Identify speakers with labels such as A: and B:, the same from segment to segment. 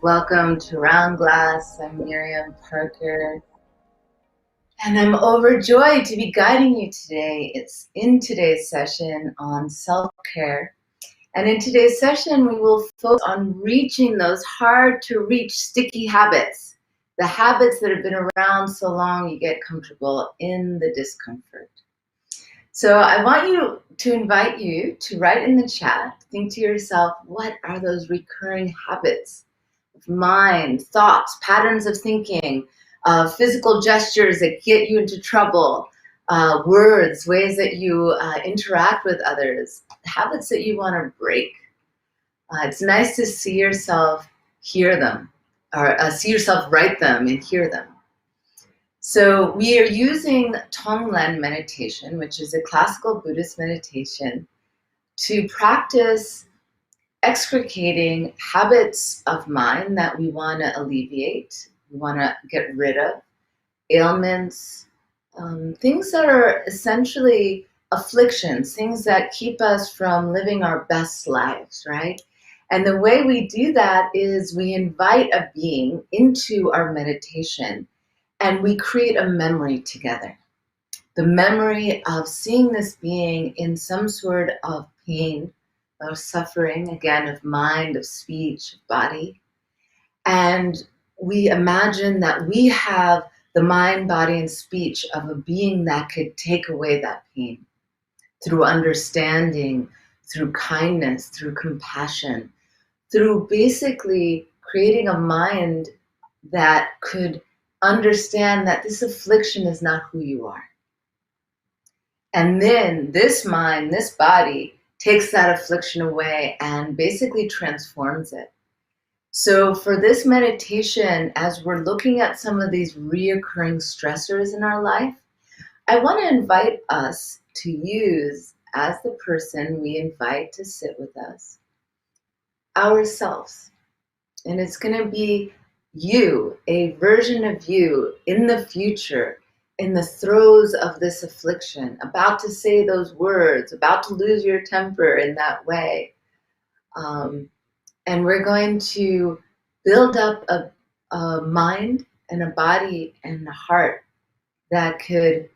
A: Welcome to Round Glass. I'm Miriam Parker, and I'm overjoyed to be guiding you today. It's in today's session on self-care. And in today's session, we will focus on reaching those hard to reach sticky habits, the habits that have been around so long you get comfortable in the discomfort. So I want to invite you to write in the chat, think to yourself, what are those recurring habits of mind, thoughts, patterns of thinking, physical gestures that get you into trouble, words, ways that you interact with others, habits that you want to break. It's nice to see yourself hear them, or see yourself write them and hear them. So we are using Tonglen meditation, which is a classical Buddhist meditation, to practice extricating habits of mind that we want to alleviate, we want to get rid of, ailments, things that are essentially afflictions, things that keep us from living our best lives, right? And the way we do that is we invite a being into our meditation and we create a memory together. The memory of seeing this being in some sort of pain, of suffering, again, of mind, of speech, of body. And we imagine that we have the mind, body, and speech of a being that could take away that pain through understanding, through kindness, through compassion, through basically creating a mind that could understand that this affliction is not who you are. And then this mind, this body, takes that affliction away and basically transforms it. So for this meditation, as we're looking at some of these reoccurring stressors in our life, I want to invite us to use, as the person we invite to sit with us, ourselves. And it's going to be you, a version of you in the future, in the throes of this affliction, about to say those words, about to lose your temper in that way. And we're going to build up a mind and a body and a heart that could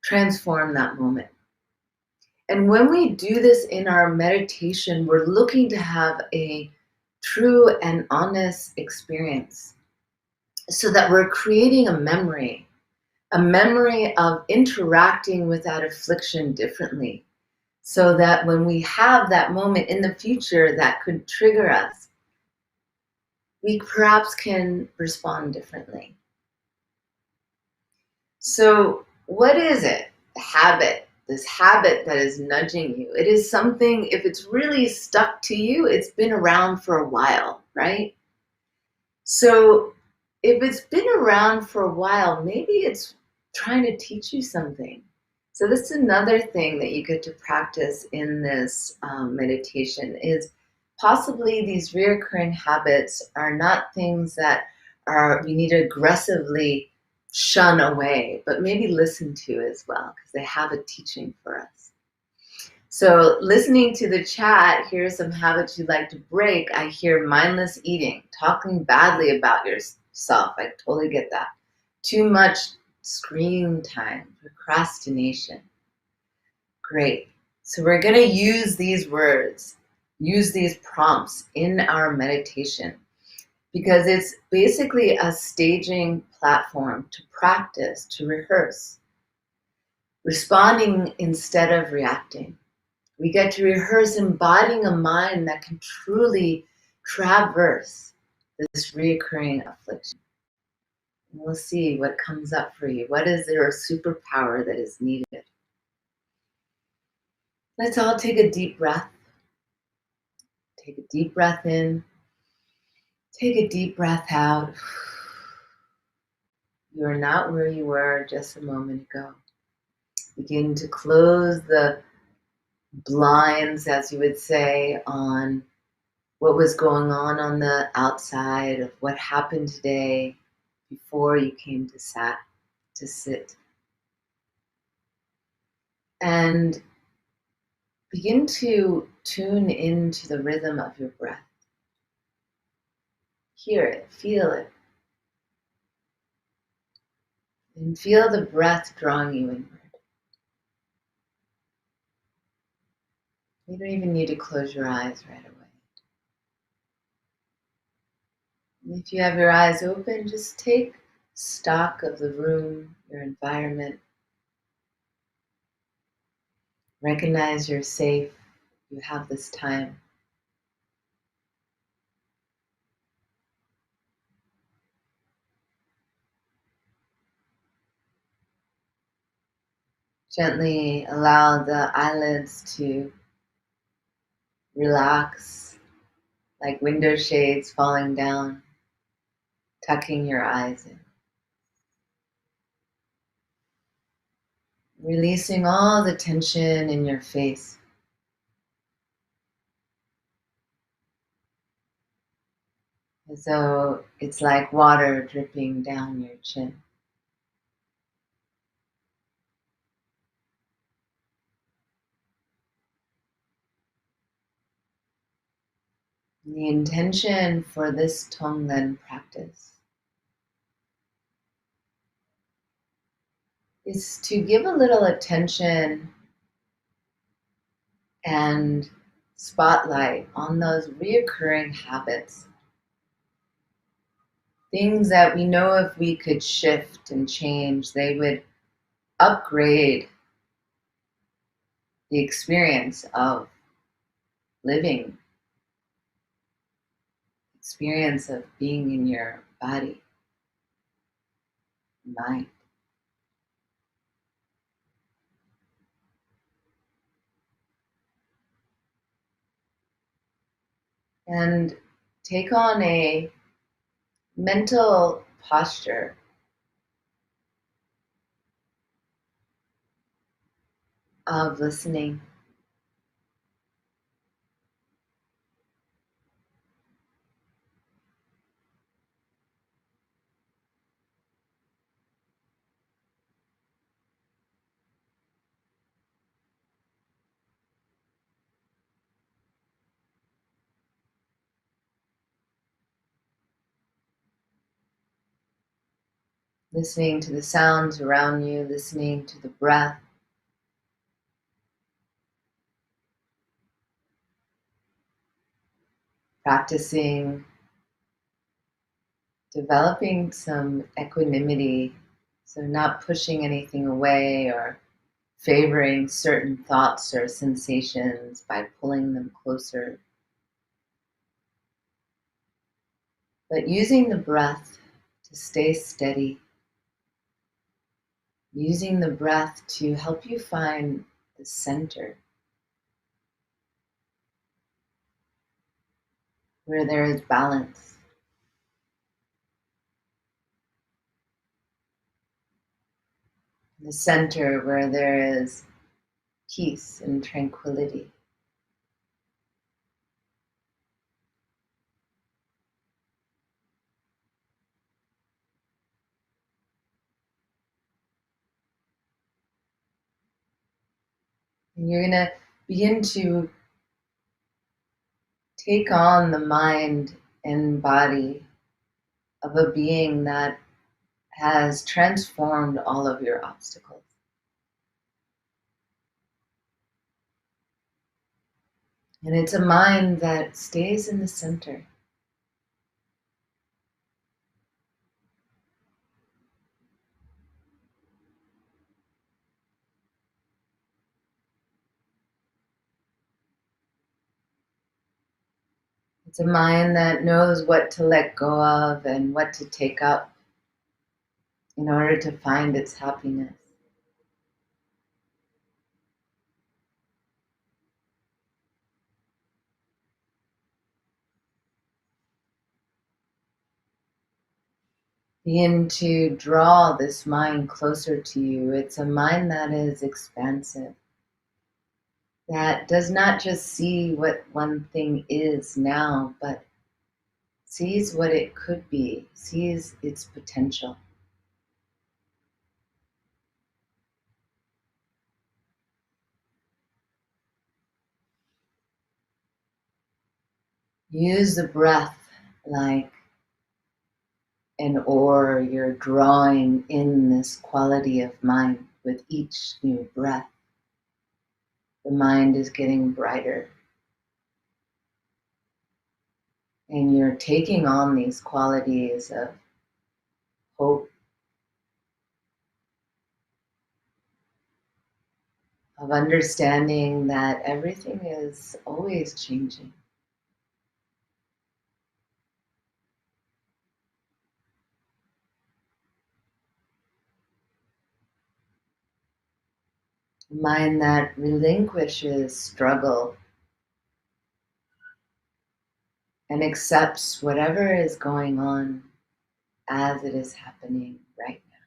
A: transform that moment. And when we do this in our meditation, we're looking to have a true and honest experience so that we're creating a memory of interacting with that affliction differently, so that when we have that moment in the future that could trigger us, we perhaps can respond differently. So what is it? The habit, this habit that is nudging you. It is something, if it's really stuck to you, it's been around for a while, right? So if it's been around for a while, maybe it's trying to teach you something. So this is another thing that you get to practice in this meditation, is possibly these reoccurring habits are not things that we need to aggressively shun away, but maybe listen to as well, because they have a teaching for us. So listening to the chat, here are some habits you'd like to break. I hear mindless eating, talking badly about yourself. I totally get that. Too much screen time, procrastination. Great. So we're going to use these words, use these prompts in our meditation, because it's basically a staging platform to practice, to rehearse, responding instead of reacting. We get to rehearse embodying a mind that can truly traverse this reoccurring affliction. And we'll see what comes up for you. What is there a superpower that is needed? Let's all take a deep breath. Take a deep breath in. Take a deep breath out. You are not where you were just a moment ago. Begin to close the blinds, as you would say, on what was going on the outside of what happened today before you came to sit. And begin to tune into the rhythm of your breath. hear it, feel it, and feel the breath drawing you inward. You don't even need to close your eyes right away. And if you have your eyes open, just take stock of the room, your environment. Recognize you're safe. You have this time. Gently allow the eyelids to relax like window shades falling down, tucking your eyes in. Releasing all the tension in your face. As though it's like water dripping down your chin. And the intention for this Tonglen practice is to give a little attention and spotlight on those reoccurring habits. Things that we know if we could shift and change, they would upgrade the experience of living, experience of being in your body, mind. And take on a mental posture of listening. Listening to the sounds around you, listening to the breath, practicing developing some equanimity, so not pushing anything away or favoring certain thoughts or sensations by pulling them closer, but using the breath to stay steady, using the breath to help you find the center where there is balance, the center where there is peace and tranquility. And you're going to begin to take on the mind and body of a being that has transformed all of your obstacles. And it's a mind that stays in the center. It's a mind that knows what to let go of and what to take up in order to find its happiness. Begin to draw this mind closer to you. It's a mind that is expansive, that does not just see what one thing is now, but sees what it could be, sees its potential. Use the breath like or you're drawing in this quality of mind with each new breath. The mind is getting brighter, and you're taking on these qualities of hope, of understanding that everything is always changing. A mind that relinquishes struggle and accepts whatever is going on as it is happening right now.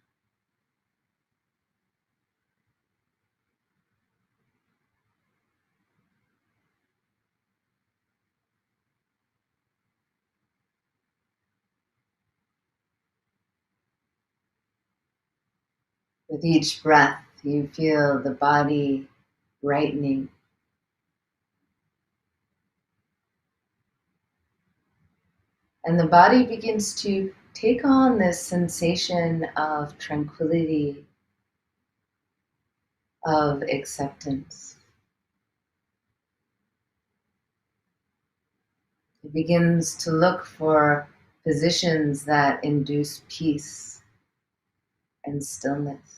A: With each breath, you feel the body brightening, and the body begins to take on this sensation of tranquility, of acceptance. It begins to look for positions that induce peace and stillness.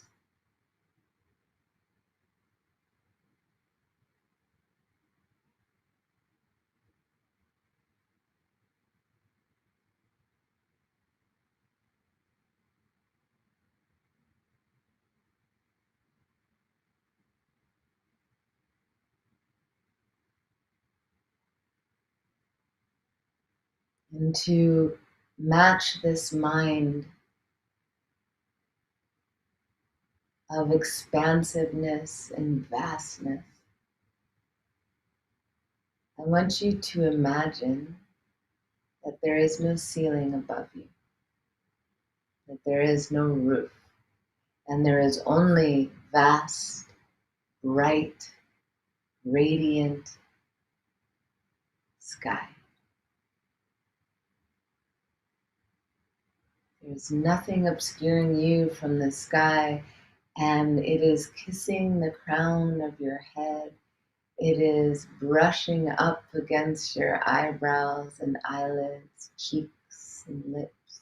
A: And to match this mind of expansiveness and vastness, I want you to imagine that there is no ceiling above you, that there is no roof, and there is only vast, bright, radiant sky. There's nothing obscuring you from the sky, and it is kissing the crown of your head. It is brushing up against your eyebrows and eyelids, cheeks and lips,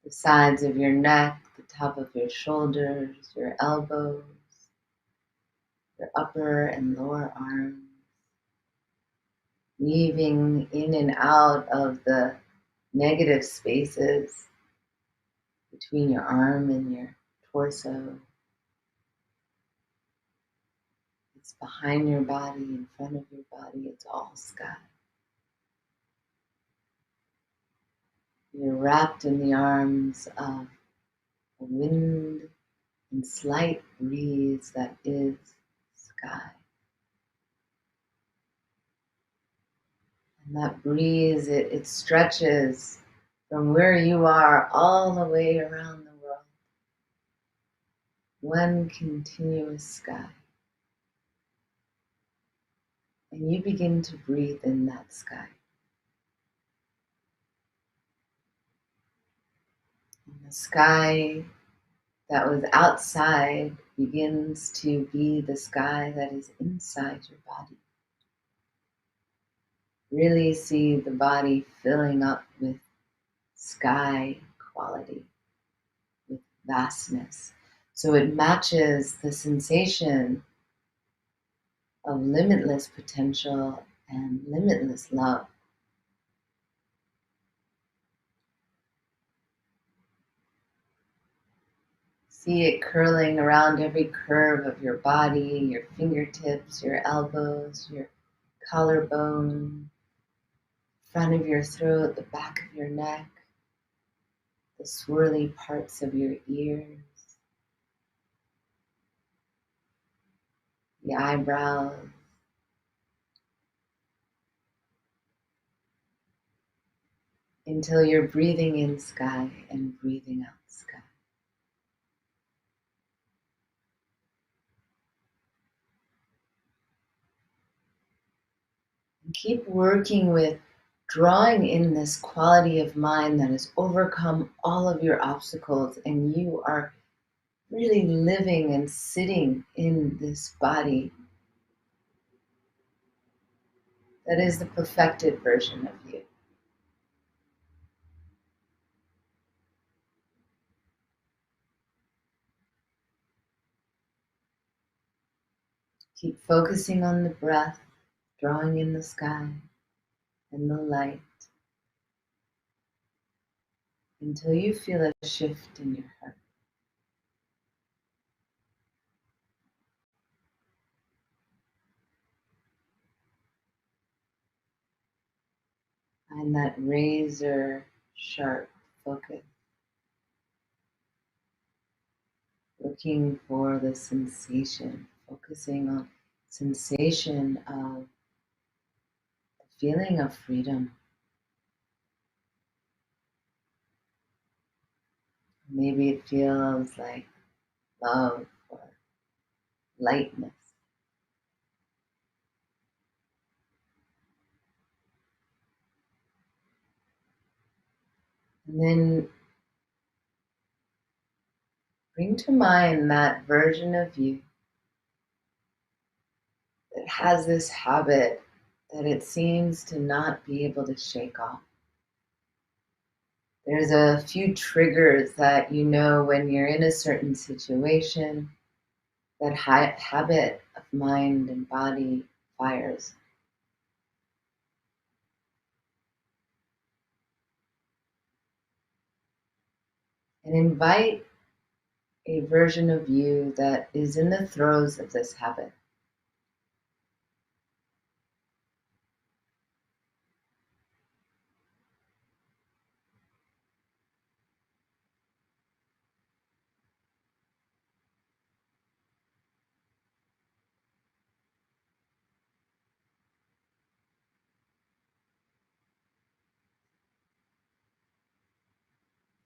A: the sides of your neck, the top of your shoulders, your elbows, your upper and lower arms, weaving in and out of the negative spaces between your arm and your torso. It's behind your body, in front of your body, it's all sky. You're wrapped in the arms of a wind and slight breeze that is sky. And that breeze, it stretches from where you are all the way around the world. One continuous sky. And you begin to breathe in that sky. And the sky that was outside begins to be the sky that is inside your body. Really see the body filling up with sky quality, with vastness. So it matches the sensation of limitless potential and limitless love. See it curling around every curve of your body, your fingertips, your elbows, your collarbone, front of your throat, the back of your neck, the swirly parts of your ears, the eyebrows, until you're breathing in sky and breathing out sky. And keep working with drawing in this quality of mind that has overcome all of your obstacles, and you are really living and sitting in this body that is the perfected version of you. Keep focusing on the breath, drawing in the sky and the light until you feel a shift in your heart. Find that razor sharp focus, looking for the sensation, focusing on sensation of the feeling of freedom. Maybe it feels like love or lightness. And then bring to mind that version of you that has this habit that it seems to not be able to shake off. There's a few triggers that you know when you're in a certain situation, that habit of mind and body fires. And invite a version of you that is in the throes of this habit.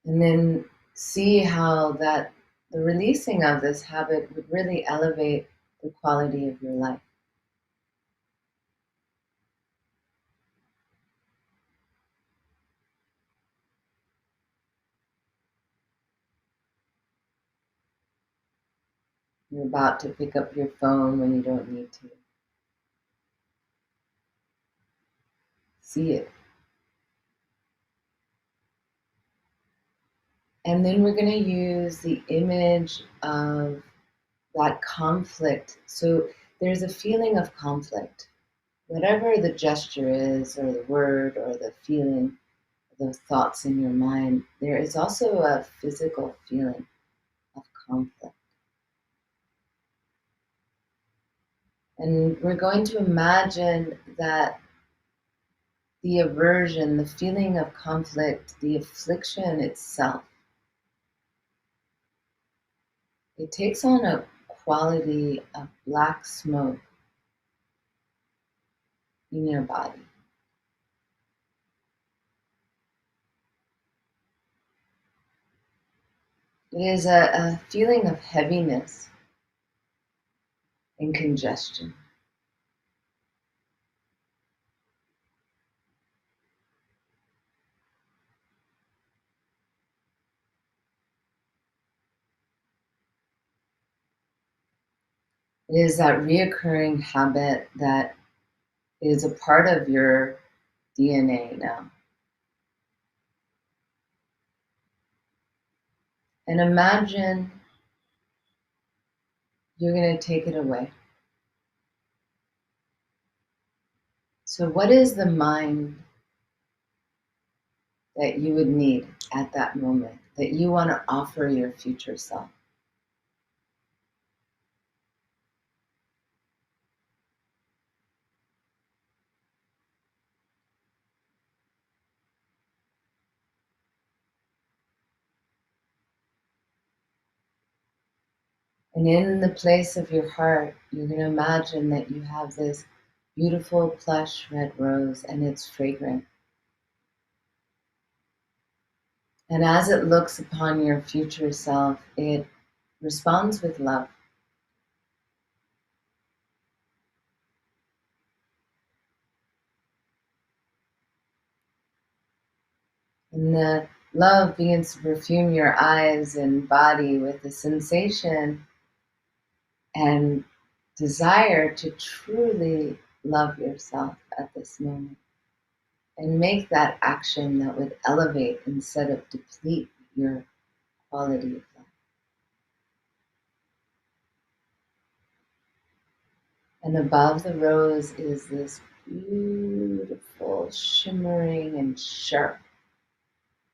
A: And then see how that the releasing of this habit would really elevate the quality of your life. You're about to pick up your phone when you don't need to. See it. And then we're going to use the image of that conflict. So there's a feeling of conflict. Whatever the gesture is, or the word, or the feeling, the thoughts in your mind, there is also a physical feeling of conflict. And we're going to imagine that the aversion, the feeling of conflict, the affliction itself, it takes on a quality of black smoke in your body. It is a feeling of heaviness and congestion. It is that reoccurring habit that is a part of your DNA now. And imagine you're going to take it away. So, what is the mind that you would need at that moment that you want to offer your future self? And in the place of your heart, you're going to imagine that you have this beautiful plush red rose and it's fragrant. And as it looks upon your future self, it responds with love. And the love begins to perfume your eyes and body with the sensation and desire to truly love yourself at this moment. And make that action that would elevate instead of deplete your quality of life. And above the rose is this beautiful, shimmering and sharp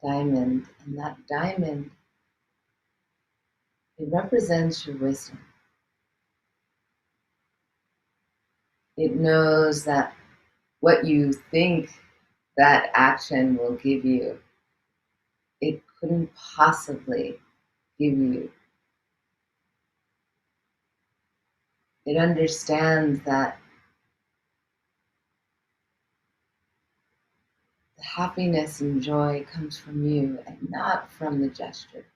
A: diamond. And that diamond, it represents your wisdom. It knows that what you think that action will give you, it couldn't possibly give you. It understands that the happiness and joy comes from you and not from the gesture.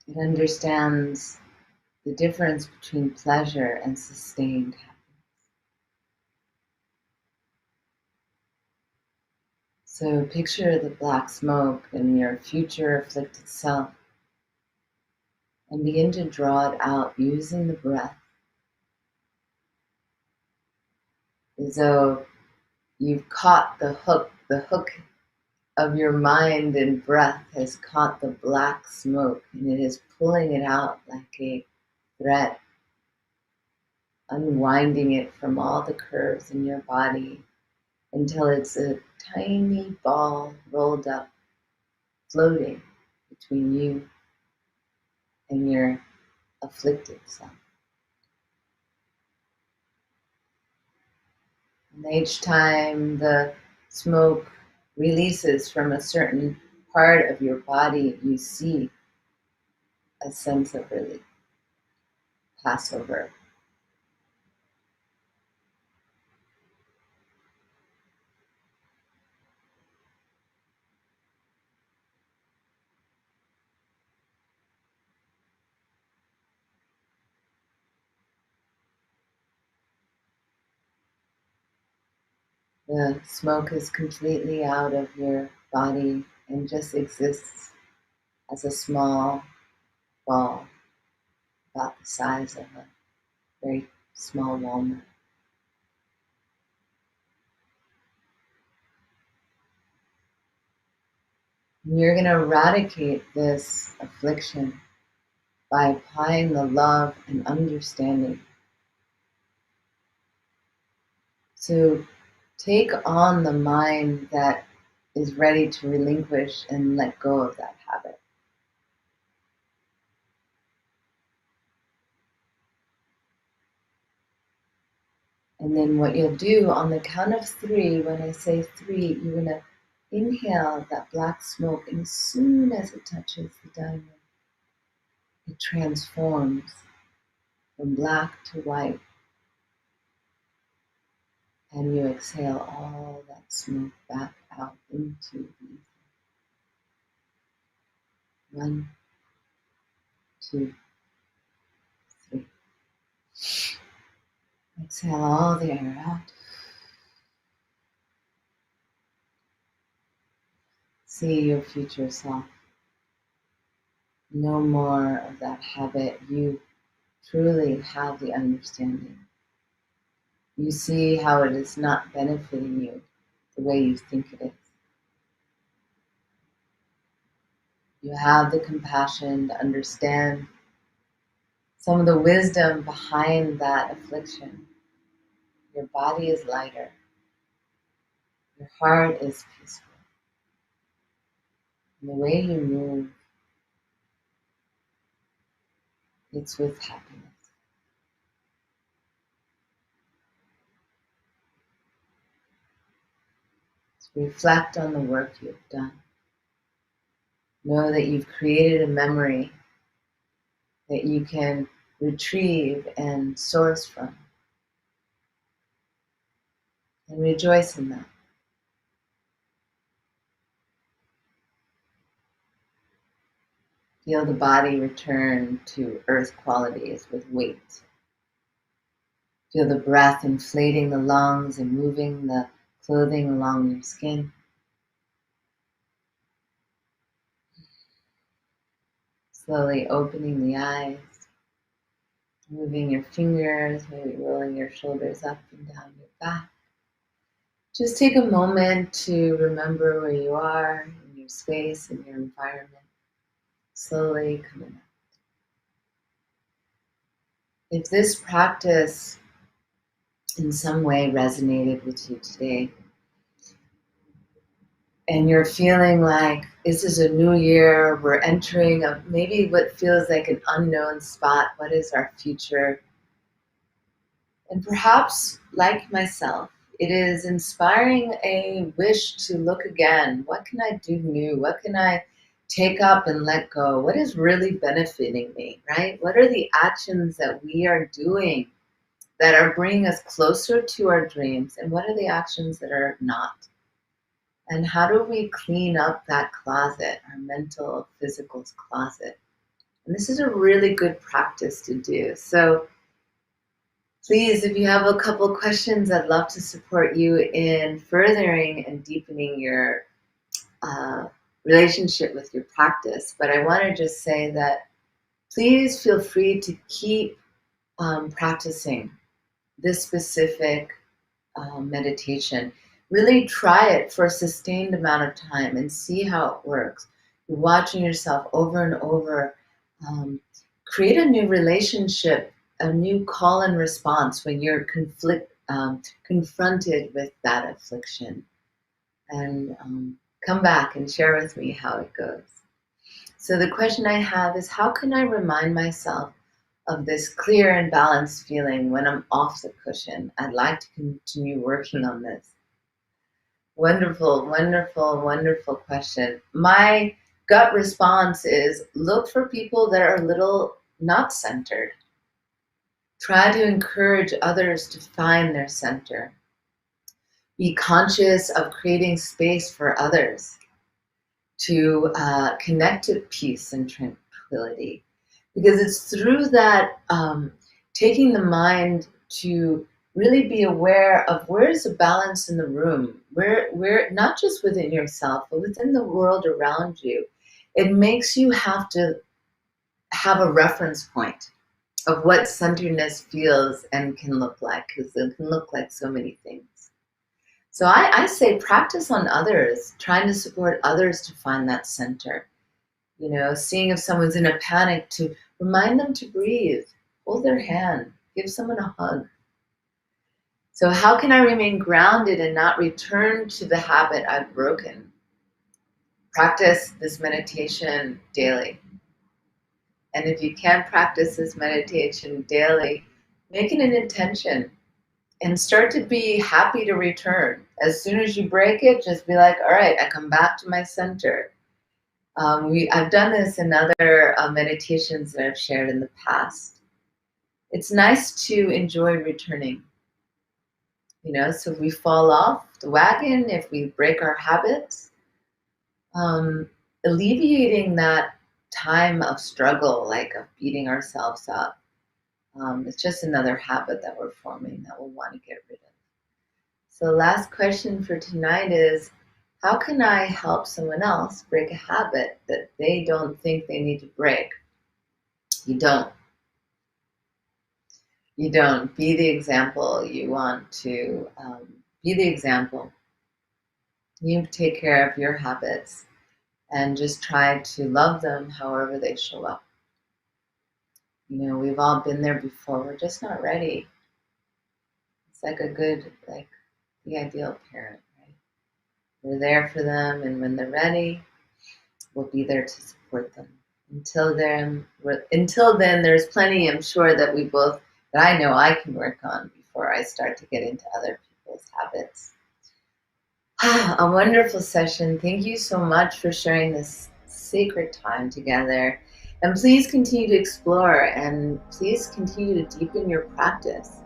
A: It understands the difference between pleasure and sustained happiness. So picture the black smoke in your future afflicted self and begin to draw it out using the breath as though you've caught the hook of your mind and breath has caught the black smoke and it is pulling it out like a thread, unwinding it from all the curves in your body until it's a tiny ball rolled up, floating between you and your afflicted self. And each time the smoke releases from a certain part of your body, you see a sense of relief pass over. The smoke is completely out of your body and just exists as a small ball about the size of a very small walnut. And you're going to eradicate this affliction by applying the love and understanding. So take on the mind that is ready to relinquish and let go of that habit. And then what you'll do on the count of 3, when I say 3, you're going to inhale that black smoke, and as soon as it touches the diamond, it transforms from black to white. And you exhale all that smoke back out into the ether. 1, 2, 3. Exhale all the air out. See your future self. No more of that habit. You truly have the understanding. You see how it is not benefiting you the way you think it is. You have the compassion to understand some of the wisdom behind that affliction. Your body is lighter. Your heart is peaceful. And the way you move, it's with happiness. So reflect on the work you've done. Know that you've created a memory that you can retrieve and source from. And rejoice in that. Feel the body return to earth qualities with weight. Feel the breath inflating the lungs and moving the clothing along your skin. Slowly opening the eyes, moving your fingers, maybe rolling your shoulders up and down your back. Just take a moment to remember where you are in your space, in your environment. Slowly coming up. If this practice in some way resonated with you today, and you're feeling like this is a new year, we're entering maybe what feels like an unknown spot. What is our future? And perhaps, like myself, it is inspiring a wish to look again. What can I do new? What can I take up and let go? What is really benefiting me, right? What are the actions that we are doing that are bringing us closer to our dreams? And what are the actions that are not? And how do we clean up that closet, our mental, physical closet? And this is a really good practice to do. So please, if you have a couple questions, I'd love to support you in furthering and deepening your relationship with your practice. But I want to just say that please feel free to keep practicing this specific meditation. Really try it for a sustained amount of time and see how it works. You're watching yourself over and over. Create a new relationship, a new call and response when you're confronted with that affliction. And come back and share with me how it goes. So the question I have is, how can I remind myself of this clear and balanced feeling when I'm off the cushion? I'd like to continue working on this. Wonderful, wonderful, wonderful question. My gut response is look for people that are a little not centered. Try to encourage others to find their center. Be conscious of creating space for others to connect to peace and tranquility. Because it's through that taking the mind to really be aware of where's the balance in the room, where not just within yourself, but within the world around you. It makes you have to have a reference point of what centeredness feels and can look like, because it can look like so many things. So I say practice on others, trying to support others to find that center. You know, seeing if someone's in a panic, to remind them to breathe, hold their hand, give someone a hug. So how can I remain grounded and not return to the habit I've broken? Practice this meditation daily. And if you can't practice this meditation daily, make it an intention and start to be happy to return. As soon as you break it, just be like, all right, I come back to my center. I've done this in other meditations that I've shared in the past. It's nice to enjoy returning. You know, so if we fall off the wagon, if we break our habits, alleviating that time of struggle, like of beating ourselves up, it's just another habit that we're forming that we'll want to get rid of. So last question for tonight is, how can I help someone else break a habit that they don't think they need to break? You don't. You don't. Be the example. You want to be the example. You take care of your habits and just try to love them however they show up. You know, we've all been there before. We're just not ready. It's like the ideal parent, right? We're there for them, and when they're ready, we'll be there to support them. Until then, there's plenty, I'm sure, that I know I can work on before I start to get into other people's habits. A wonderful session. Thank you so much for sharing this sacred time together. And please continue to explore, and please continue to deepen your practice.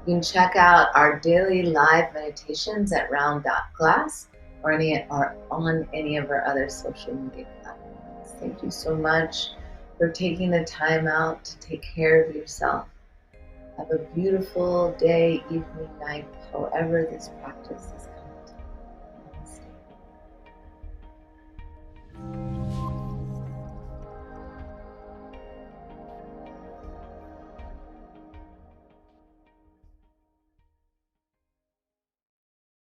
A: You can check out our daily live meditations at round.class or on any of our other social media platforms. Thank you so much for taking the time out to take care of yourself. Have a beautiful day, evening, night, however this practice is